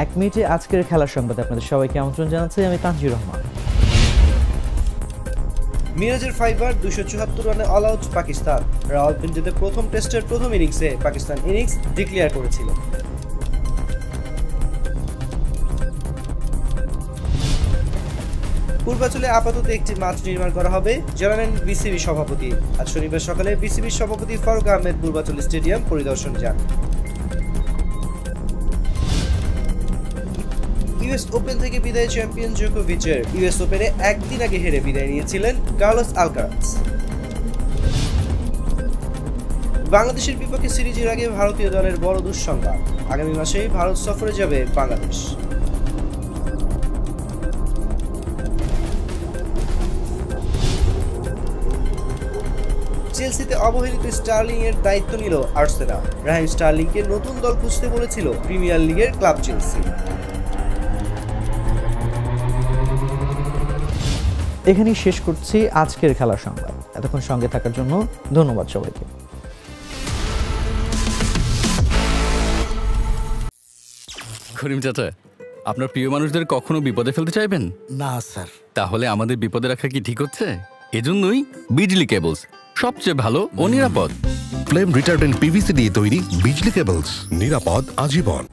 এক মিনিটে আজকের খেলার সংবাদে আপনাদের সবাইকে আমন্ত্রণ জানাচ্ছি আমি তানজির রহমান। মিরাজের ফাইবার 274 রানে অল আউট পাকিস্তান। রাওয়ালপিন্ডিতে প্রথম টেস্টের প্রথম ইনিংসে পাকিস্তান ইনিংস ডিক্লেয়ার করেছিল। পূর্বাঞ্চলে আপাতত একটি মাঠ নির্মাণ করা হবে জানালেন বিসিবি সভাপতি। আজ শনিবার সকালে বিসিবির সভাপতি ফারুক আহমেদ পূর্বাঞ্চল স্টেডিয়াম পরিদর্শন যান। ইউএস ওপেন থেকে বিদায় চ্যাম্পিয়ন জোকোভিচের। ইউএস ওপেনে একদিন আগে হেরে বিদায় নিয়েছিলেন কার্লোস আলকারাজ। বাংলাদেশের বিপক্ষে সিরিজের আগে ভারতীয় দলের বড় দুঃসংবাদ, আগামী মাসেই ভারত সফরে যাবে বাংলাদেশ। চেলসিতে অবহেলিত স্টার্লিং এর দায়িত্ব নিল আর্সেনাল। রাহিম স্টার্লিংকে নতুন দল খুঁজতে বলেছিল প্রিমিয়ার লিগের ক্লাব চেলসি। এখানেই শেষ করছি আজকের খেলার সংবাদ। এতক্ষণ সঙ্গে থাকার জন্য ধন্যবাদ সবাইকে। করিম চাচা, আপনার প্রিয় মানুষদের কখনো বিপদে ফেলতে চাইবেন না স্যার। তাহলে আমাদের বিপদে রাখা কি ঠিক হচ্ছে? এজন্যই বিজলি কেবলস সবচেয়ে ভালো ও নিরাপদ। ফ্লেম রিটার্ডেন্ট পিভিসি দিয়ে তৈরি বিজলি কেবলস, নিরাপদ আজীবন।